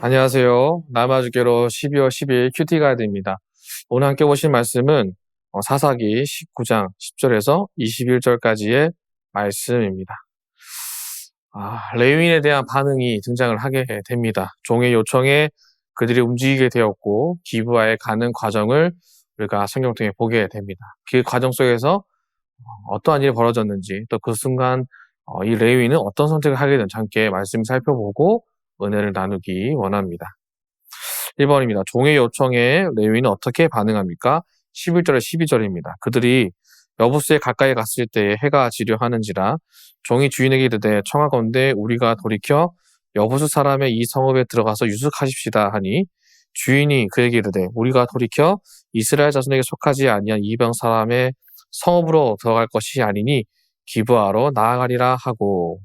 안녕하세요. 남아주께로 12월 10일 큐티 가이드입니다. 오늘 함께 보실 말씀은 사사기 19장 10절에서 21절까지의 말씀입니다. 레위인에 대한 반응이 등장을 하게 됩니다. 종의 요청에 그들이 움직이게 되었고 기브아에 가는 과정을 우리가 성경 통해 보게 됩니다. 그 과정 속에서 어떠한 일이 벌어졌는지 또 그 순간 이 레위인은 어떤 선택을 하게 된지 함께 말씀 살펴보고 은혜를 나누기 원합니다. 1번입니다. 종의 요청에 레위인은 어떻게 반응합니까? 11절에 12절입니다. 그들이 여부스에 가까이 갔을 때 해가 지려 하는지라 종이 주인에게 이르되 청하건대 우리가 돌이켜 여부스 사람의 이 성읍에 들어가서 유숙하십시다 하니 주인이 그에게 이르되 우리가 돌이켜 이스라엘 자손에게 속하지 아니한 이방 사람의 성읍으로 들어갈 것이 아니니 기브아로 나아가리라 하고,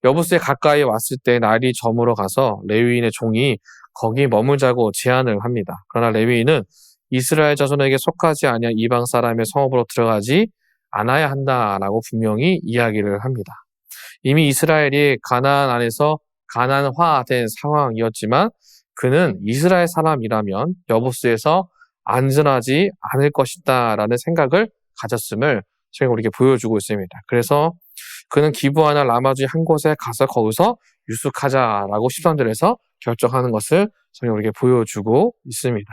여부스에 가까이 왔을 때 날이 저물어 가서 레위인의 종이 거기 머물자고 제안을 합니다. 그러나 레위인은 이스라엘 자손에게 속하지 아니한 이방 사람의 성읍으로 들어가지 않아야 한다라고 분명히 이야기를 합니다. 이미 이스라엘이 가나안 안에서 가나안화된 상황이었지만 그는 이스라엘 사람이라면 여부스에서 안전하지 않을 것이다 라는 생각을 가졌음을 제가 우리에게 보여주고 있습니다. 그래서 그는 기브아나 라마주의 한 곳에 가서 거기서 유숙하자라고 13절에서 결정하는 것을 성경이 우리에게 보여주고 있습니다.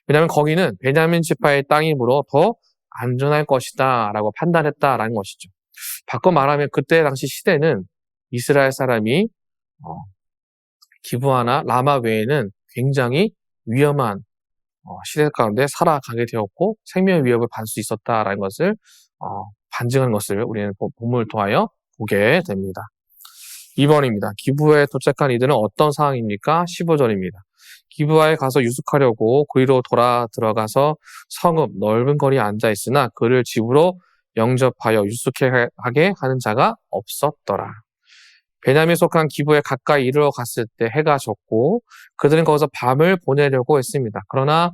왜냐하면 거기는 베냐민 지파의 땅이므로 더 안전할 것이다 라고 판단했다라는 것이죠. 바꿔 말하면 그때 당시 시대는 이스라엘 사람이 기브아나 라마 외에는 굉장히 위험한 시대 가운데 살아가게 되었고 생명의 위협을 받을 수 있었다라는 것을 반증한 것을 우리는 본문을 통하여 보게 됩니다. 2번입니다. 기브아에 도착한 이들은 어떤 상황입니까? 15절입니다. 기브아에 가서 유숙하려고 그리로 들어가서 성읍 넓은 거리에 앉아 있으나 그를 집으로 영접하여 유숙하게 하는 자가 없었더라. 베냐민에 속한 기브아에 가까이 이르러 갔을 때 해가 졌고 그들은 거기서 밤을 보내려고 했습니다. 그러나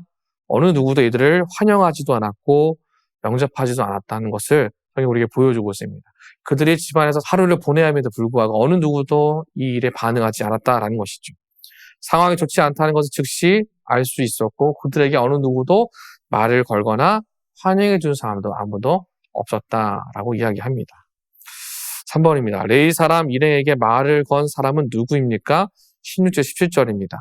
어느 누구도 이들을 환영하지도 않았고 영접하지도 않았다는 것을 성경이 우리에게 보여주고 있습니다. 그들이 집안에서 하루를 보내야 함에도 불구하고 어느 누구도 이 일에 반응하지 않았다라는 것이죠. 상황이 좋지 않다는 것을 즉시 알 수 있었고 그들에게 어느 누구도 말을 걸거나 환영해 준 사람도 아무도 없었다라고 이야기합니다. 3번입니다. 레위 사람 일행에게 말을 건 사람은 누구입니까? 16절 17절입니다.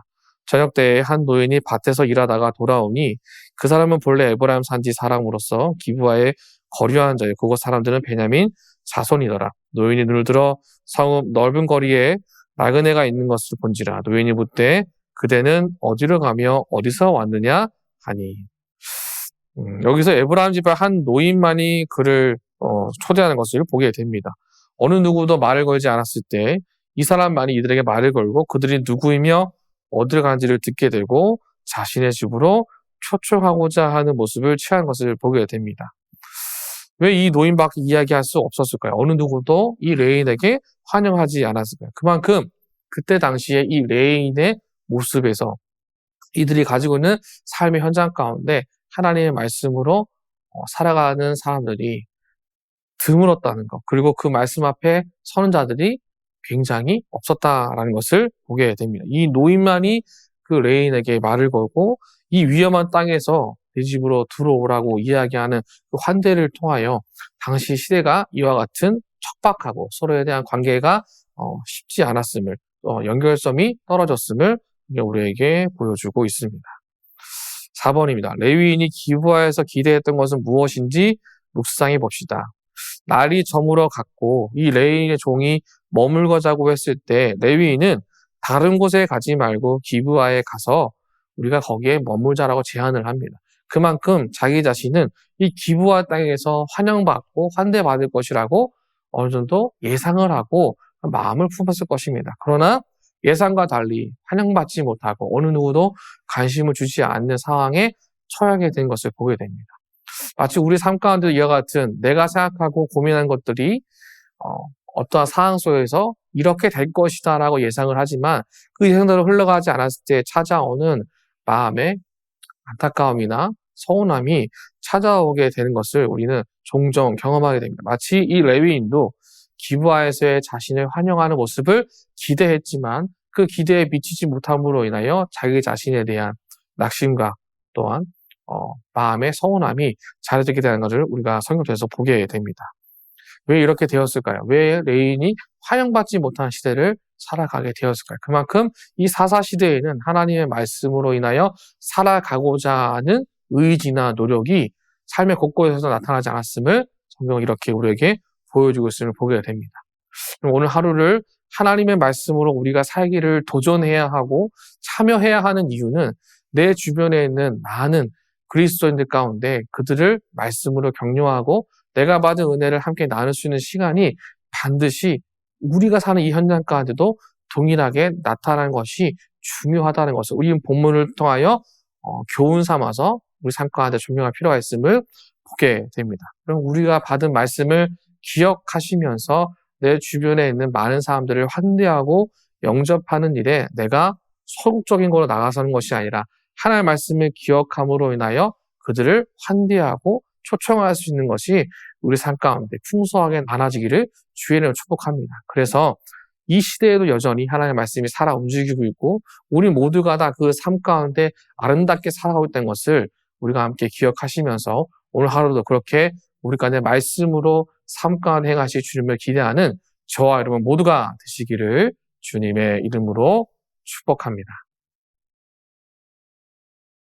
저녁 때에 한 노인이 밭에서 일하다가 돌아오니 그 사람은 본래 에브라임 산지 사람으로서 기브아에 거류하는 자요 그곳 사람들은 베냐민 자손이더라. 노인이 눈을 들어 성읍 넓은 거리에 나그네가 있는 것을 본지라. 노인이 묻되 그대는 어디로 가며 어디서 왔느냐 하니. 여기서 에브라임 지파 한 노인만이 그를 초대하는 것을 보게 됩니다. 어느 누구도 말을 걸지 않았을 때 이 사람만이 이들에게 말을 걸고 그들이 누구이며 어디를 가는지를 듣게 되고 자신의 집으로 초청하고자 하는 모습을 취한 것을 보게 됩니다. 왜 이 노인밖에 이야기할 수 없었을까요? 어느 누구도 이 레인에게 환영하지 않았을까요? 그만큼 그때 당시에 이 레인의 모습에서 이들이 가지고 있는 삶의 현장 가운데 하나님의 말씀으로 살아가는 사람들이 드물었다는 것, 그리고 그 말씀 앞에 서는 자들이 굉장히 없었다라는 것을 보게 됩니다. 이 노인만이 그 레인에게 말을 걸고 이 위험한 땅에서 내 집으로 들어오라고 이야기하는 그 환대를 통하여 당시 시대가 이와 같은 척박하고 서로에 대한 관계가 쉽지 않았음을, 연결성이 떨어졌음을 우리에게 보여주고 있습니다. 4번입니다. 레위인이 기브아에서 기대했던 것은 무엇인지 묵상해 봅시다. 날이 저물어 갔고 이 레위인의 종이 머물고자고 했을 때 레위인은 다른 곳에 가지 말고 기브아에 가서 우리가 거기에 머물자라고 제안을 합니다. 그만큼 자기 자신은 이 기브아 땅에서 환영받고 환대받을 것이라고 어느 정도 예상을 하고 마음을 품었을 것입니다. 그러나 예상과 달리 환영받지 못하고 어느 누구도 관심을 주지 않는 상황에 처하게 된 것을 보게 됩니다. 마치 우리 삶 가운데도 이와 같은 내가 생각하고 고민한 것들이 어떠한 상황 속에서 이렇게 될 것이다 라고 예상을 하지만 그 예상대로 흘러가지 않았을 때 찾아오는 마음의 안타까움이나 서운함이 찾아오게 되는 것을 우리는 종종 경험하게 됩니다. 마치 이 레위인도 기브아에서의 자신을 환영하는 모습을 기대했지만 그 기대에 미치지 못함으로 인하여 자기 자신에 대한 낙심과 또한 마음의 서운함이 자리되게 되는 것을 우리가 성경에서 보게 됩니다. 왜 이렇게 되었을까요? 왜 레인이 환영받지 못한 시대를 살아가게 되었을까요? 그만큼 이 사사시대에는 하나님의 말씀으로 인하여 살아가고자 하는 의지나 노력이 삶의 곳곳에서 나타나지 않았음을 성경은 이렇게 우리에게 보여주고 있음을 보게 됩니다. 그럼 오늘 하루를 하나님의 말씀으로 우리가 살기를 도전해야 하고 참여해야 하는 이유는 내 주변에 있는 많은 그리스도인들 가운데 그들을 말씀으로 격려하고 내가 받은 은혜를 함께 나눌 수 있는 시간이 반드시 우리가 사는 이 현장 가운데도 동일하게 나타나는 것이 중요하다는 것을 우리 본문을 통하여 교훈 삼아서 우리 삶 가운데 적용할 필요가 있음을 보게 됩니다. 그럼 우리가 받은 말씀을 기억하시면서 내 주변에 있는 많은 사람들을 환대하고 영접하는 일에 내가 소극적인 걸로 나가서는 것이 아니라 하나님의 말씀을 기억함으로 인하여 그들을 환대하고 초청할 수 있는 것이 우리 삶 가운데 풍성하게 많아지기를 주의 이름으로 축복합니다. 그래서 이 시대에도 여전히 하나님의 말씀이 살아 움직이고 있고 우리 모두가 다 그 삶 가운데 아름답게 살아가고 있다는 것을 우리가 함께 기억하시면서 오늘 하루도 그렇게 우리 가운데 말씀으로 삶 가운데 행하실 주님을 기대하는 저와 여러분 모두가 되시기를 주님의 이름으로 축복합니다.